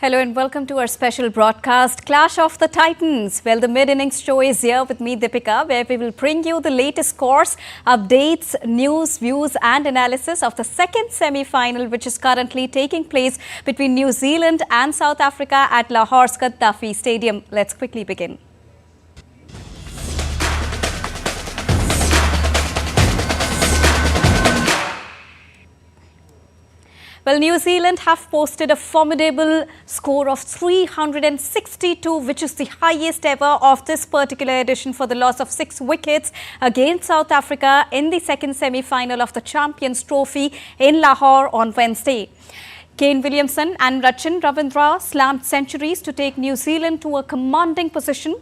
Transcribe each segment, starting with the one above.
Hello and welcome to our special broadcast, Clash of the Titans. Well, the mid-innings show is here with me, Deepika, where we will bring you the latest scores, updates, news, views and analysis of the second semi-final, which is currently taking place between New Zealand and South Africa at Lahore's Gaddafi Stadium. Let's quickly begin. Well, New Zealand have posted a formidable score of 362, which is the highest ever of this particular edition for the loss of 6 wickets against South Africa in the second semi-final of the Champions Trophy in Lahore on Wednesday. Kane Williamson and Rachin Ravindra slammed centuries to take New Zealand to a commanding position.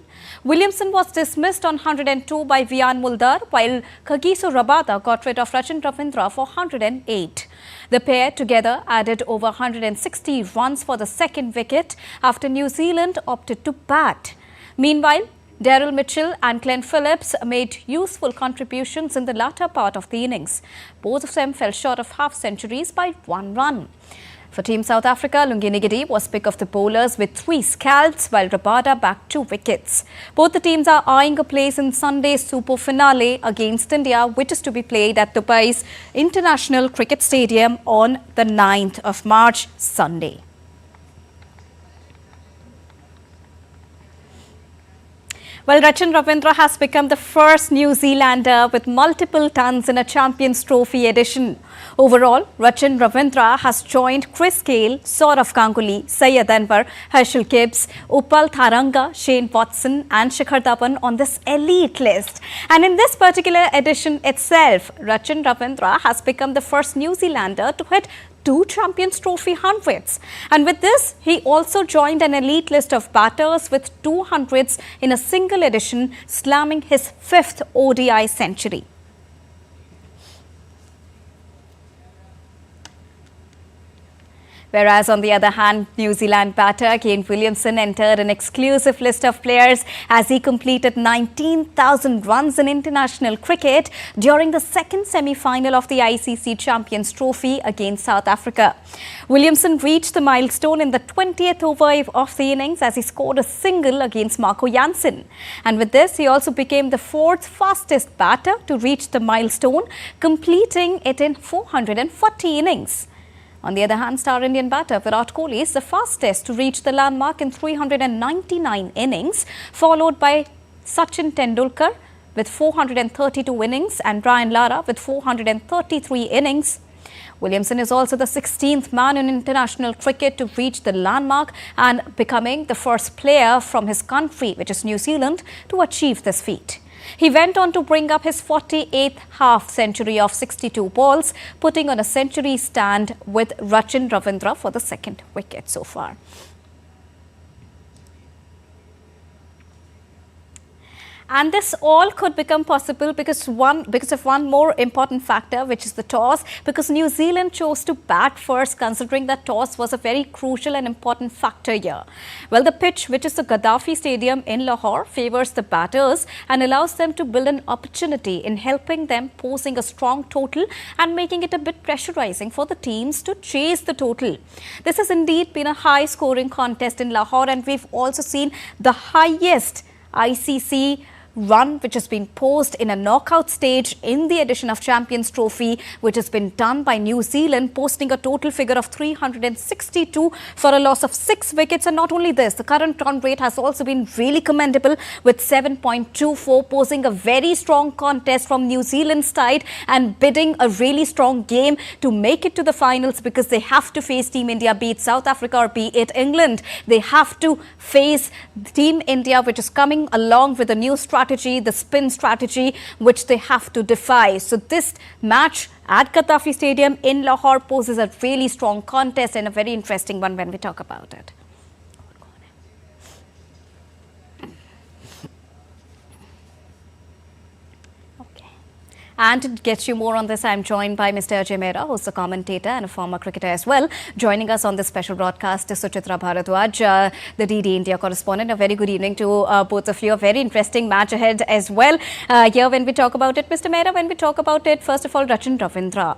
Williamson was dismissed on 102 by Vian Muldar, while Kagiso Rabada got rid of Rachin Ravindra for 108. The pair together added over 160 runs for the second wicket after New Zealand opted to bat. Meanwhile, Daryl Mitchell and Glenn Phillips made useful contributions in the latter part of the innings. Both of them fell short of half-centuries by 1 run. For Team South Africa, Lungi Ngidi was pick of the bowlers with 3 scalps, while Rabada bagged 2 wickets. Both the teams are eyeing a place in Sunday's super finale against India, which is to be played at Dubai's International Cricket Stadium on the 9th of March, Sunday. Well, Rachin Ravindra has become the first New Zealander with multiple tons in a Champions Trophy edition. Overall, Rachin Ravindra has joined Chris Gale, Saurav Ganguly, Syed Anwar, Herschel Gibbs, Upal Tharanga, Shane Watson and Shikhar Dhawan on this elite list. And in this particular edition itself, Rachin Ravindra has become the first New Zealander to hit 2 Champions Trophy hundreds. And with this, he also joined an elite list of batters with 2 hundreds in a single edition, slamming his 5th ODI century. Whereas on the other hand, New Zealand batter Kane Williamson entered an exclusive list of players as he completed 19,000 runs in international cricket during the second semi-final of the ICC Champions Trophy against South Africa. Williamson reached the milestone in the 20th over of the innings as he scored a single against Marco Jansen. And with this, he also became the 4th fastest batter to reach the milestone, completing it in 440 innings. On the other hand, star Indian batter Virat Kohli is the fastest to reach the landmark in 399 innings, followed by Sachin Tendulkar with 432 innings and Brian Lara with 433 innings. Williamson is also the 16th man in international cricket to reach the landmark and becoming the first player from his country, which is New Zealand, to achieve this feat. He went on to bring up his 48th half-century of 62 balls, putting on a century stand with Rachin Ravindra for the 2nd wicket so far. And this all could become possible because of one more important factor, which is the toss, because New Zealand chose to bat first, considering that toss was a very crucial and important factor here. Well, the pitch, which is the Gaddafi Stadium in Lahore, favors the batters and allows them to build an opportunity in helping them posing a strong total and making it a bit pressurizing for the teams to chase the total. This has indeed been a high-scoring contest in Lahore, and we've also seen the highest ICC run which has been posed in a knockout stage in the edition of Champions Trophy, which has been done by New Zealand, posting a total figure of 362 for a loss of 6 wickets. And not only this, the current run rate has also been really commendable with 7.24, posing a very strong contest from New Zealand's side and bidding a really strong game to make it to the finals, because they have to face Team India, be it South Africa or be it England. They have to face Team India, which is coming along with a new strategy, the spin strategy, which they have to defy. So this match at Gaddafi Stadium in Lahore poses a really strong contest and a very interesting one when we talk about it. And to get you more on this, I'm joined by Mr. Ajay Mehra, who's a commentator and a former cricketer as well. Joining us on this special broadcast is Suchitra Bharadwaj, the DD India correspondent. A very good evening to both of you. A very interesting match ahead as well. Here, when we talk about it, Mr. Mehra, when we talk about it, first of all, Rachin Ravindra.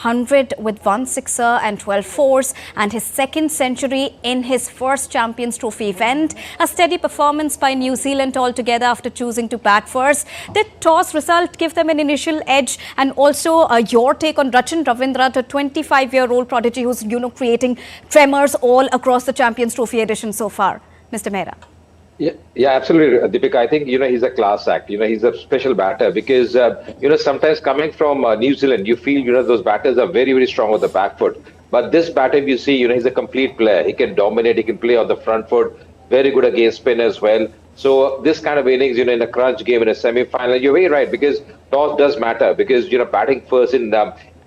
100 with 1 sixer and 12 fours, and his second century in his first Champions Trophy event. A steady performance by New Zealand altogether after choosing to bat first. Did toss result give them an initial edge? And also your take on Rachin Ravindra, the 25-year-old prodigy who's creating tremors all across the Champions Trophy edition so far. Mr. Mehra. Yeah, absolutely, Deepika. I think, he's a class act. He's a special batter because, sometimes coming from New Zealand, you feel, those batters are very, very strong on the back foot. But this batter, you see, he's a complete player. He can dominate. He can play on the front foot. Very good against spin as well. So this kind of innings, in a crunch game, in a semi-final, you're very right because toss does matter because, batting first in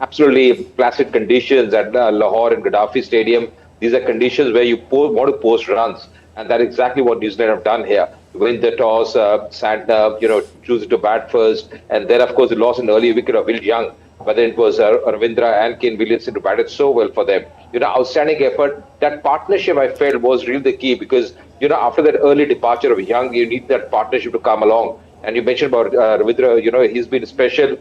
absolutely placid conditions at Lahore and Gaddafi Stadium. These are conditions where you want to post runs. And that's exactly what New Zealand have done here. Win the toss, Santner, choose to bat first. And then, of course, they lost an early wicket of Will Young. But then it was Ravindra and Kane Williamson who batted so well for them. Outstanding effort. That partnership, I felt, was really the key because, after that early departure of Young, you need that partnership to come along. And you mentioned about Ravindra, he's been special.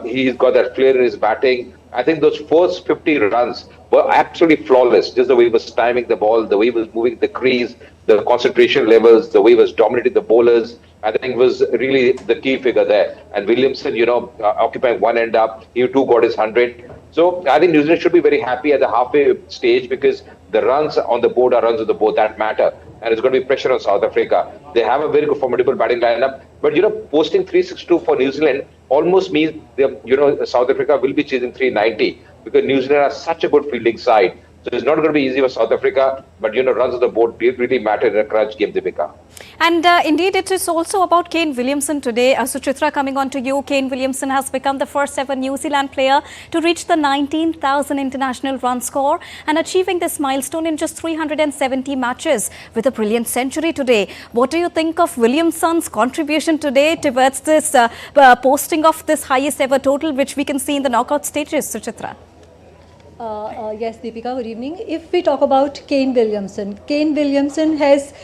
He's got that flair in his batting. I think those first 50 runs were absolutely flawless. Just the way he was timing the ball, the way he was moving the crease, the concentration levels, the way he was dominating the bowlers. I think was really the key figure there. And Williamson, occupying one end up, he too got his 100. So I think New Zealand should be very happy at the halfway stage because the runs on the board are runs on the board that matter. And it's going to be pressure on South Africa. They have a very good formidable batting lineup. But, posting 362 for New Zealand almost means, South Africa will be chasing 390 because New Zealand has such a good fielding side. So it's not going to be easy for South Africa, but runs on the board really matter in a crunch game, Deepika. And indeed, it is also about Kane Williamson today. Suchitra, coming on to you, Kane Williamson has become the first ever New Zealand player to reach the 19,000 international run score and achieving this milestone in just 370 matches with a brilliant century today. What do you think of Williamson's contribution today towards this posting of this highest ever total, which we can see in the knockout stages, Suchitra? Yes, Deepika, good evening. If we talk about Kane Williamson has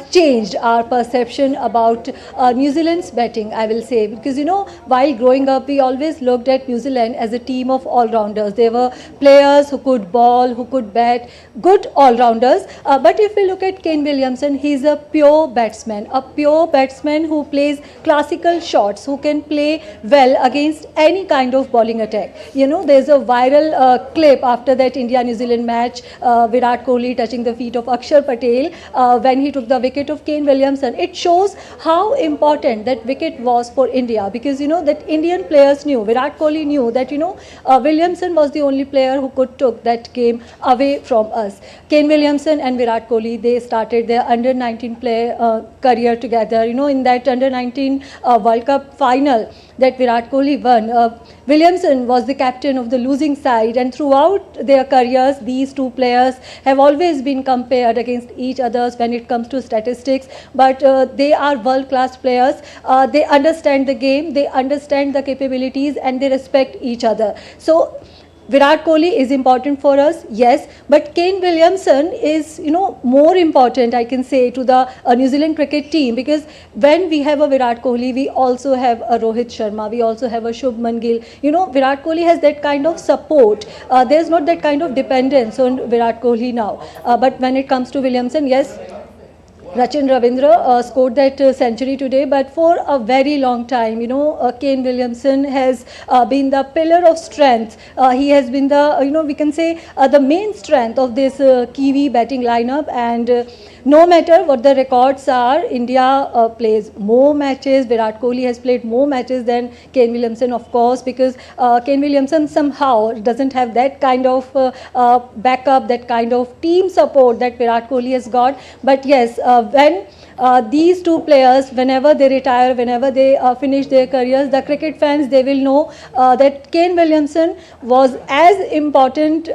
changed our perception about New Zealand's batting, I will say. Because, while growing up, we always looked at New Zealand as a team of all-rounders. They were players who could ball, who could bat, good all-rounders. But if we look at Kane Williamson, he's a pure batsman who plays classical shots, who can play well against any kind of bowling attack. There's a viral clip after that India-New Zealand match, Virat Kohli touching the feet of Akshar Patel when he took the wicket of Kane Williamson. It shows how important that wicket was for India because, that Indian players knew, Virat Kohli knew that, Williamson was the only player who could take that game away from us. Kane Williamson and Virat Kohli, they started their under-19 career together. In that under-19 World Cup final that Virat Kohli won, Williamson was the captain of the losing side, and throughout their careers, these two players have always been compared against each other when it comes to statistics. But they are world-class players. They understand the game, they understand the capabilities, and they respect each other. So Virat Kohli is important for us, yes, but Kane Williamson is, more important, I can say, to the New Zealand cricket team because when we have a Virat Kohli, we also have a Rohit Sharma, we also have a Shubman Gill. Virat Kohli has that kind of support. There's not that kind of dependence on Virat Kohli now. But when it comes to Williamson, yes, Rachin Ravindra scored that century today, but for a very long time, Kane Williamson has been the pillar of strength. He has been the, we can say, the main strength of this Kiwi batting lineup. And no matter what the records are, India plays more matches. Virat Kohli has played more matches than Kane Williamson, of course, because Kane Williamson somehow doesn't have that kind of backup, that kind of team support that Virat Kohli has got. But yes, when these two players, whenever they retire, whenever they finish their careers, the cricket fans, they will know that Kane Williamson was as important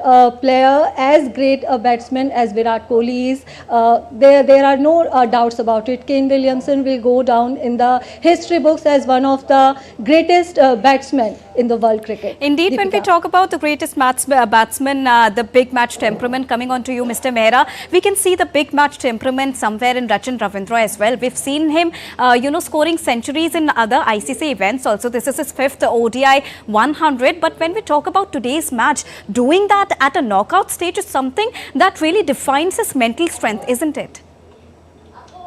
player, as great a batsman as Virat Kohli is. There are no doubts about it. Kane Williamson will go down in the history books as one of the greatest batsmen in the world cricket. Indeed, when we talk about the greatest batsman, the big match temperament, coming on to you, Mr. Mehra, we can see the big match temperament somewhere in Rachin Ravindra as well. We've seen him, scoring centuries in other ICC events also. This is his 5th ODI 100. But when we talk about today's match, doing that at a knockout stage is something that really defines his mental strength, isn't it?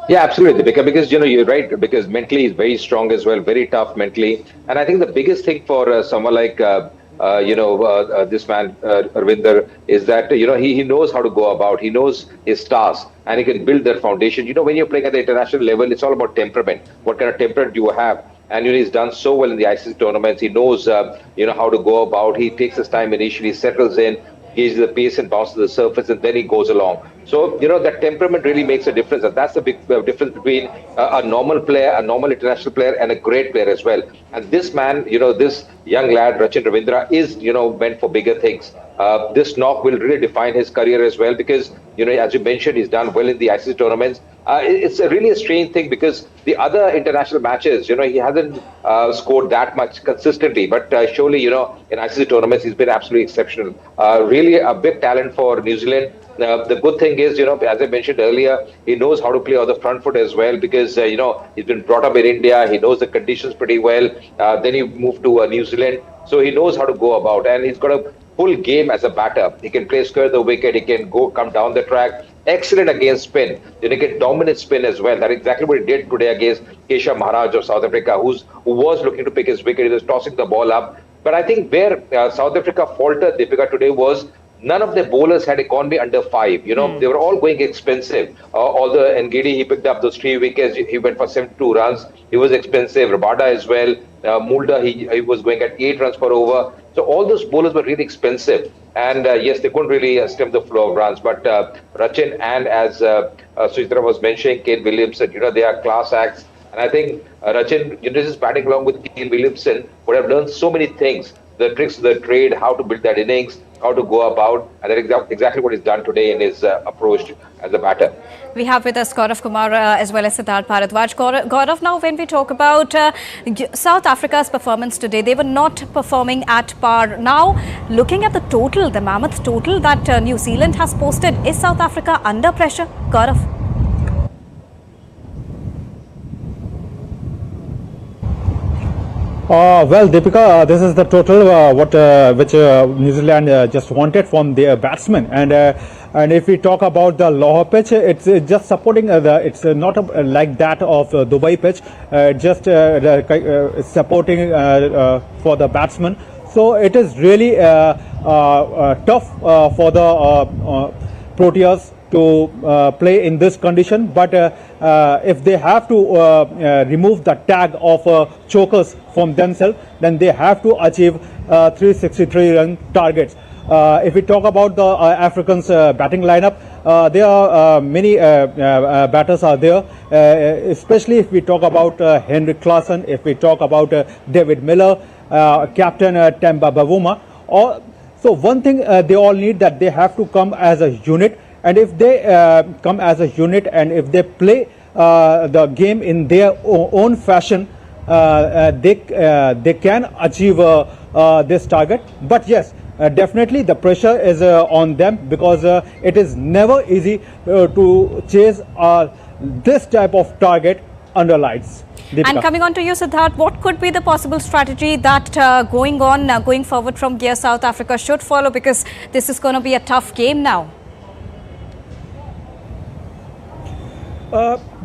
Yeah, absolutely. Because you're right. Because mentally he's very strong as well, very tough mentally. And I think the biggest thing for someone like this man Arvinder is that he knows how to go about. He knows his task, and he can build that foundation. When you're playing at the international level, it's all about temperament. What kind of temperament you have. And he's done so well in the ICC tournaments. He knows how to go about. He takes his time initially, settles in, gauges the pace and bounces to the surface, and then he goes along. So, that temperament really makes a difference. And that's the big difference between a normal player, a normal international player, and a great player as well. And this man, this young lad, Rachin Ravindra, is, meant for bigger things. This knock will really define his career as well because, as you mentioned, he's done well in the ICC tournaments. It's really a strange thing because the other international matches, he hasn't scored that much consistently. But surely, in ICC tournaments, he's been absolutely exceptional. Really a big talent for New Zealand. The good thing is, as I mentioned earlier, he knows how to play on the front foot as well because, he's been brought up in India. He knows the conditions pretty well. Then he moved to New Zealand. So he knows how to go about, and he's got a full game as a batter. He can play square the wicket. He can come down the track. Excellent against spin. Then he can dominate spin as well. That's exactly what he did today against Keshav Maharaj of South Africa, who was looking to pick his wicket. He was tossing the ball up. But I think where South Africa faltered, Deepika, today was none of the bowlers had economy under 5. They were all going expensive. Although Ngidi, he picked up those 3 wickets. He went for 72 runs. He was expensive. Rabada as well. Mulder, he was going at 8 runs per over. So all those bowlers were really expensive. And yes, they couldn't really stem the flow of runs. But Rachin and as Sujitra was mentioning, Kane Williamson, they are class acts. And I think Rachin, just batting along with Kane Williamson, would have learned so many things. The tricks of the trade, how to build that innings, how to go about, and that's exactly what he's done today in his approach as a batter. We have with us Gaurav Kumar as well as Siddharth Bharadwaj. Gaurav, now when we talk about South Africa's performance today, they were not performing at par. Now, looking at the total, the mammoth total that New Zealand has posted, is South Africa under pressure? Gaurav? Well, Deepika, this is the total which New Zealand just wanted from their batsmen, and if we talk about the Lahore pitch, it's just supporting it's not like that of Dubai pitch, just supporting for the batsmen. So it is really tough for the Proteas to play in this condition, but if they have to remove the tag of chokers from themselves, then they have to achieve 363 run targets. If we talk about the Africans batting lineup, there are many batters are there, especially if we talk about Henrik Klaasen, if we talk about David Miller, Captain Temba Bavuma. So one thing they all need, that they have to come as a unit. And if they come as a unit and if they play the game in their own fashion, they can achieve this target. But yes, definitely the pressure is on them because it is never easy to chase this type of target under lights. Deepika. And coming on to you, Siddharth, what could be the possible strategy that going forward from here, South Africa should follow, because this is going to be a tough game now?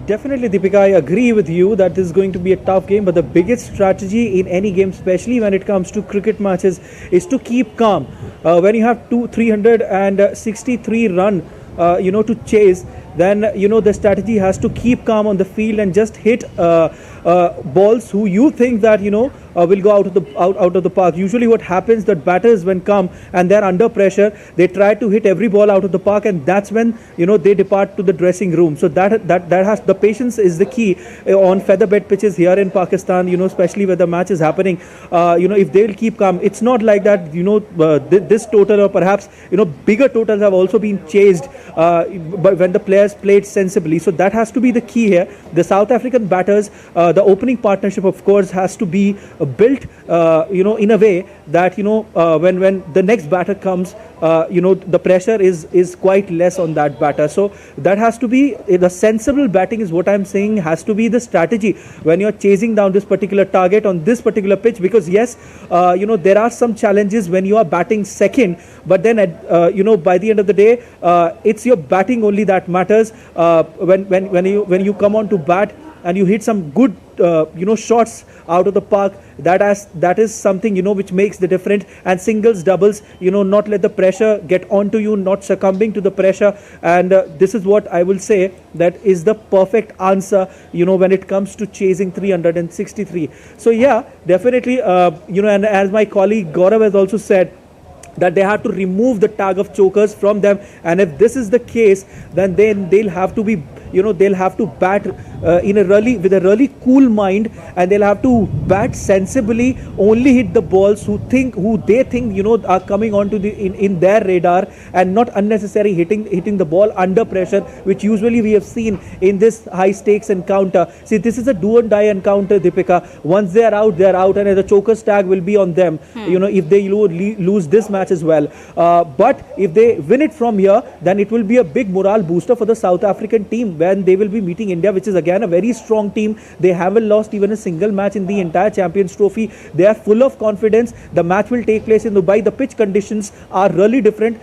Definitely, Deepika, I agree with you that this is going to be a tough game, but the biggest strategy in any game, especially when it comes to cricket matches, is to keep calm. When you have 363 run, to chase, then the strategy has to keep calm on the field and just hit balls who you think that will go out of the park. Usually what happens that batters when come and they're under pressure, they try to hit every ball out of the park, and that's when they depart to the dressing room. So that has the patience is the key on featherbed pitches here in Pakistan, especially where the match is happening. If they'll keep calm, it's not like that this total or perhaps bigger totals have also been chased but when the players played sensibly. So that has to be the key here. The South African batters, the opening partnership of course has to be built in a way that when the next batter comes, the pressure is quite less on that batter. So that has to be the sensible batting is what I'm saying has to be the strategy when you're chasing down this particular target on this particular pitch, because yes, there are some challenges when you are batting second, but then by the end of the day, it's your batting only that matters. When you come on to bat and you hit some good shots out of the park, that is something which makes the difference. And singles, doubles, not let the pressure get onto you, not succumbing to the pressure. And this is what I will say that is the perfect answer when it comes to chasing 363. So yeah, definitely and as my colleague Gaurav has also said, that they have to remove the tag of chokers from them, and if this is the case, then they'll have to be they'll have to bat with a really cool mind, and they'll have to bat sensibly, only hit the balls who they think are coming onto in their radar, and not unnecessary hitting the ball under pressure, which usually we have seen in this high stakes encounter. See, this is a do or die encounter, Deepika. Once they are out, and the chokers tag will be on them if they lose this match as well. But if they win it from here, then it will be a big morale booster for the South African team when they will be meeting India, which is again a very strong team. They haven't lost even a single match in the entire Champions Trophy. They are full of confidence. The match will take place in Dubai. The pitch conditions are really different,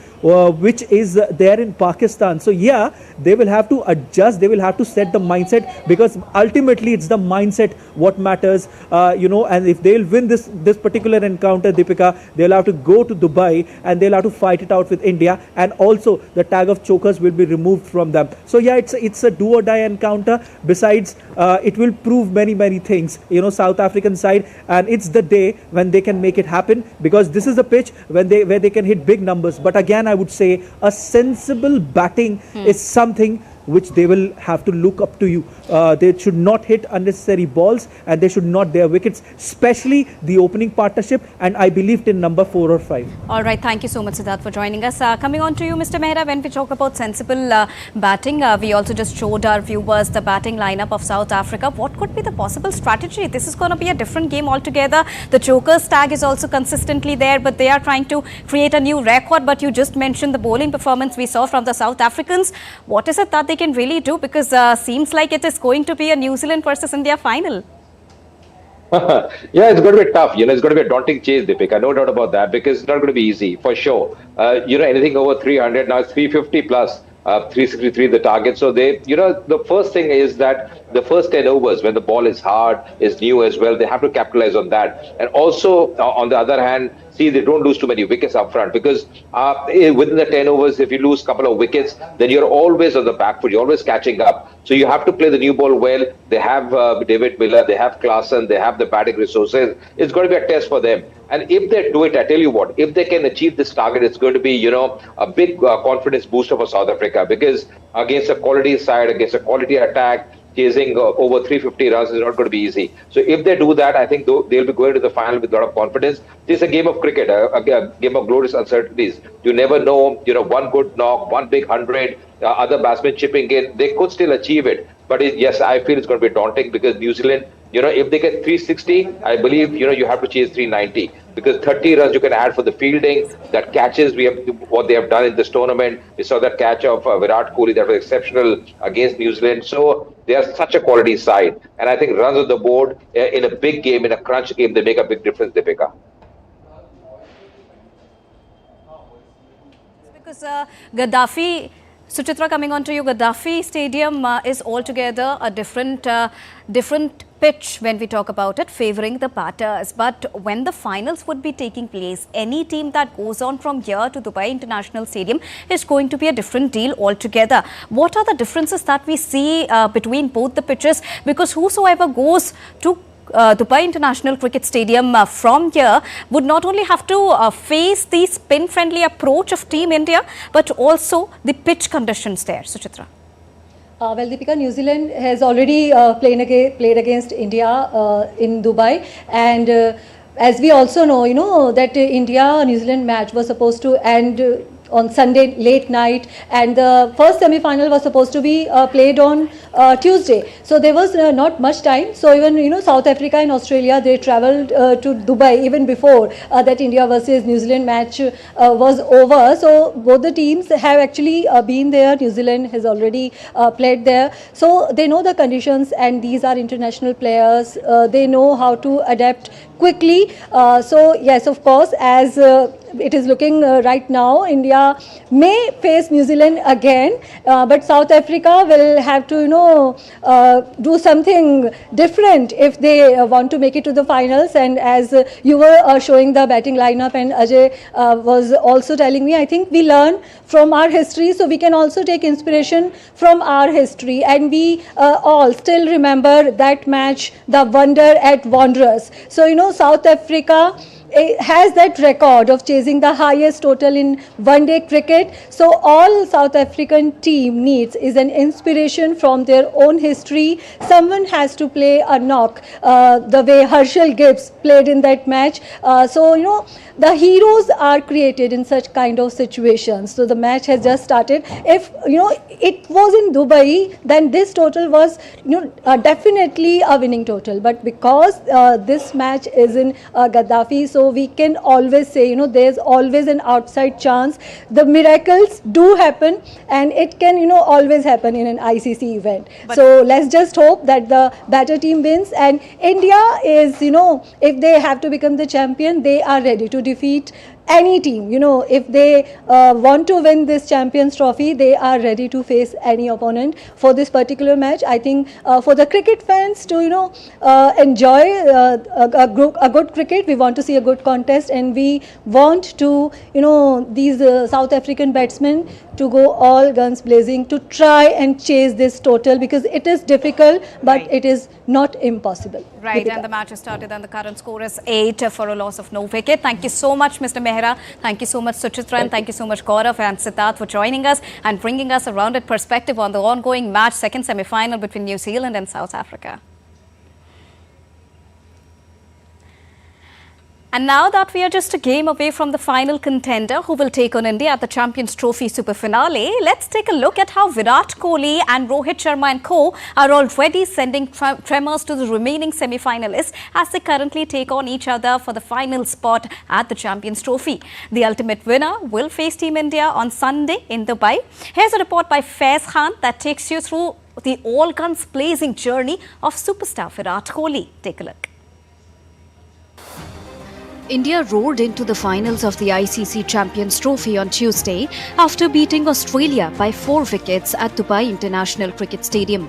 which is there in Pakistan. So yeah, they will have to adjust. They will have to set the mindset, because ultimately it's the mindset what matters. And if they'll win this particular encounter, Deepika, they'll have to go to Dubai and they'll have to fight it out with India, and also the tag of chokers will be removed from them. So yeah, it's a do or die encounter. Besides, it will prove many things, South African side, and it's the day when they can make it happen, because this is a pitch where they can hit big numbers. But again, I would say a sensible batting is something which they will have to look up to you. They should not hit unnecessary balls, and they should not dare wickets, especially the opening partnership, and I believed in number 4 or 5. All right, thank you so much, Siddharth, for joining us. Coming on to you, Mr. Mehra, when we talk about sensible batting, we also just showed our viewers the batting lineup of South Africa. What could be the possible strategy? This is going to be a different game altogether. The chokers tag is also consistently there, but they are trying to create a new record. But you just mentioned the bowling performance we saw from the South Africans. What is it that they can really do? Because seems like it is going to be a New Zealand versus India final. Yeah, it's going to be tough. It's going to be a daunting chase, Deepika. No doubt about that, because it's not going to be easy for sure. Anything over 300 now, it's 350 plus. 363 the target. So they, the first thing is that the first 10 overs, when the ball is hard, is new as well, they have to capitalize on that. And also, on the other hand, see, they don't lose too many wickets up front, because within the 10 overs, if you lose a couple of wickets, then you're always on the back foot, you're always catching up. So you have to play the new ball well. They have David Miller, they have Klaasen, they have the batting resources. It's going to be a test for them. And if they do it, I tell you what, if they can achieve this target, it's going to be, a big confidence booster for South Africa, because against a quality side, against a quality attack, chasing over 350 runs is not going to be easy. So if they do that, I think they'll be going to the final with a lot of confidence. This is a game of cricket, a game of glorious uncertainties. You never know, one good knock, one big 100, other batsmen chipping in, they could still achieve it. But yes, I feel it's going to be daunting, because New Zealand, if they get 360, I believe, you have to chase 390, because 30 runs you can add for the fielding, that catches, what they have done in this tournament. We saw that catch of Virat Kohli, that was exceptional against New Zealand. So they are such a quality side. And I think runs on the board in a big game, in a crunch game, they make a big difference, Deepika. Because Gaddafi, Suchitra, coming on to you, Gaddafi Stadium is altogether a different pitch, when we talk about it, favouring the batters. But when the finals would be taking place, any team that goes on from here to Dubai International Stadium is going to be a different deal altogether. What are the differences that we see between both the pitches? Because whosoever goes to Dubai International Cricket Stadium from here would not only have to face the spin-friendly approach of Team India, but also the pitch conditions there. Suchitra. Well, Deepika, New Zealand has already played against India in Dubai, and as we also know, that India-New Zealand match was supposed to end on Sunday late night, and the first semi-final was supposed to be played on Tuesday. So there was not much time. So even South Africa and Australia, they travelled to Dubai even before that India versus New Zealand match was over. So both the teams have actually been there. New Zealand has already played there, so they know the conditions, and these are international players. They know how to adapt quickly. So yes, of course, as it is looking right now, India may face New Zealand again, but South Africa will have to do something different if they want to make it to the finals. And as you were showing the batting lineup, and Ajay was also telling me, I think we learn from our history, so we can also take inspiration from our history. And we all still remember that match, the wonder at Wanderers. So South Africa has that record of chasing the highest total in one-day cricket. So all South African team needs is an inspiration from their own history. Someone has to play a knock the way Herschel Gibbs played in that match. So the heroes are created in such kind of situations. So the match has just started. If it was in Dubai, then this total was definitely a winning total. But because this match is in Gaddafi, so we can always say there's always an outside chance. The miracles do happen, and it can always happen in an ICC event. So let's just hope that the better team wins, and India is if they have to become the champion, they are ready to defeat any team. If they want to win this Champions Trophy, they are ready to face any opponent. For this particular match, I think for the cricket fans to enjoy a good cricket, we want to see a good contest, and we want to these South African batsmen to go all guns blazing to try and chase this total, because it is difficult, but it is not impossible. Right, and the match has started, and the current score is 8 for a loss of no wicket. Thank you so much, Mr. Mehra. Thank you so much, Suchitra, and thank you so much, Gaurav and Siddharth, for joining us and bringing us a rounded perspective on the ongoing match, second semi-final between New Zealand and South Africa. And now that we are just a game away from the final contender who will take on India at the Champions Trophy Super Finale, let's take a look at how Virat Kohli and Rohit Sharma and co are already sending tremors to the remaining semi-finalists as they currently take on each other for the final spot at the Champions Trophy. The ultimate winner will face Team India on Sunday in Dubai. Here's a report by Faiz Khan that takes you through the all-guns blazing journey of superstar Virat Kohli. Take a look. India roared into the finals of the ICC Champions Trophy on Tuesday after beating Australia by 4 wickets at Dubai International Cricket Stadium.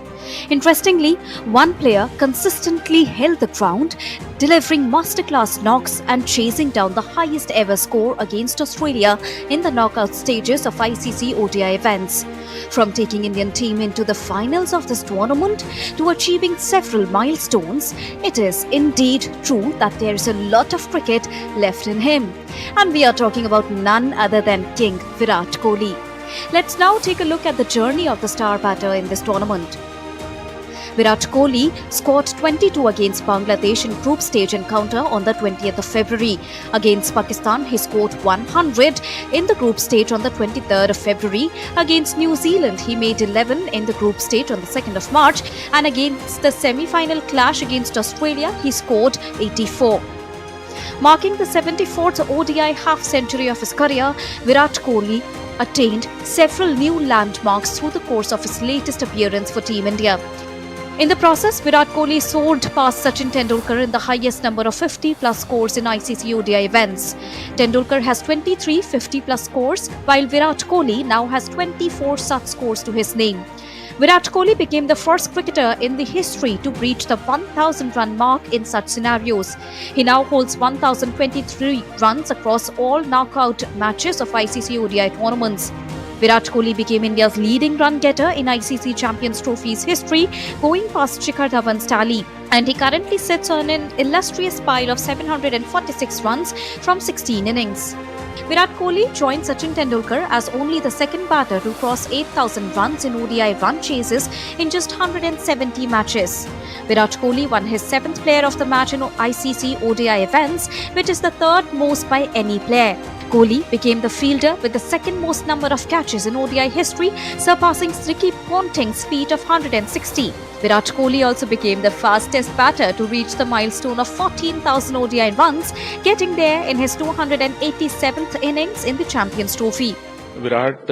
Interestingly, one player consistently held the ground, delivering masterclass knocks and chasing down the highest ever score against Australia in the knockout stages of ICC ODI events. From taking Indian team into the finals of this tournament to achieving several milestones, it is indeed true that there is a lot of cricket left in him. And we are talking about none other than King Virat Kohli. Let's now take a look at the journey of the star batter in this tournament. Virat Kohli scored 22 against Bangladesh in group stage encounter on the 20th of February. Against Pakistan, he scored 100 in the group stage on the 23rd of February. Against New Zealand, he made 11 in the group stage on the 2nd of March. And against the semi-final clash against Australia, he scored 84. Marking the 74th ODI half-century of his career, Virat Kohli attained several new landmarks through the course of his latest appearance for Team India. In the process, Virat Kohli soared past Sachin Tendulkar in the highest number of 50-plus scores in ICC ODI events. Tendulkar has 23 50-plus scores, while Virat Kohli now has 24 such scores to his name. Virat Kohli became the first cricketer in the history to breach the 1000 run mark in such scenarios. He now holds 1023 runs across all knockout matches of ICC ODI tournaments. Virat Kohli became India's leading run getter in ICC Champions Trophy's history, going past Shikhar Dhawan's tally. And he currently sits on an illustrious pile of 746 runs from 16 innings. Virat Kohli joined Sachin Tendulkar as only the second batter to cross 8,000 runs in ODI run chases in just 170 matches. Virat Kohli won his 7th Player of the Match in ICC ODI events, which is the 3rd most by any player. Kohli became the fielder with the 2nd most number of catches in ODI history, surpassing Ricky Ponting's feat of 160. Virat Kohli also became the fastest batter to reach the milestone of 14,000 ODI runs, getting there in his 287th innings in the Champions Trophy. Virat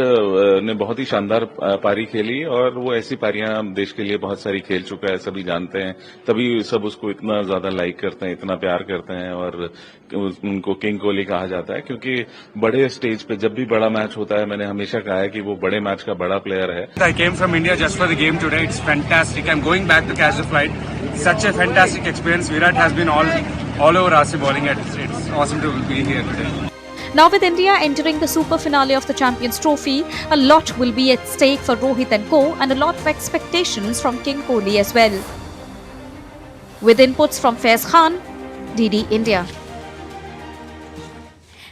ने बहुत ही शानदार पारी खेली और वो ऐसी पारियां देश के लिए बहुत सारी खेल चुका है, सभी जानते हैं, तभी सब उसको इतना ज्यादा लाइक करते हैं, इतना प्यार करते हैं और उनको किंग कोहली कहा जाता है, क्योंकि बड़े स्टेज पे जब भी बड़ा मैच होता है, मैंने हमेशा कहा है कि वो बड़े मैच का बड़ा प्लेयर है. I came from India just for the game today. It's fantastic. I'm going back to catch the flight. Such a fantastic experience. Virat has been all over RC bowling. It's awesome to be here today. Now with India entering the super finale of the Champions Trophy, a lot will be at stake for Rohit and co, and a lot of expectations from King Kohli as well. With inputs from Faiz Khan, DD India.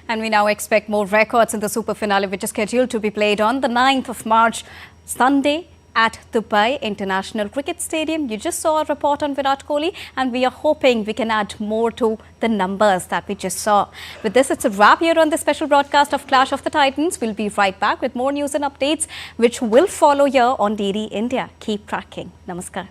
And we now expect more records in the super finale, which is scheduled to be played on the 9th of March, Sunday, at Dubai International Cricket Stadium. You just saw a report on Virat Kohli, and we are hoping we can add more to the numbers that we just saw. With this, it's a wrap here on this special broadcast of Clash of the Titans. We'll be right back with more news and updates, which will follow here on DD India. Keep tracking. Namaskar.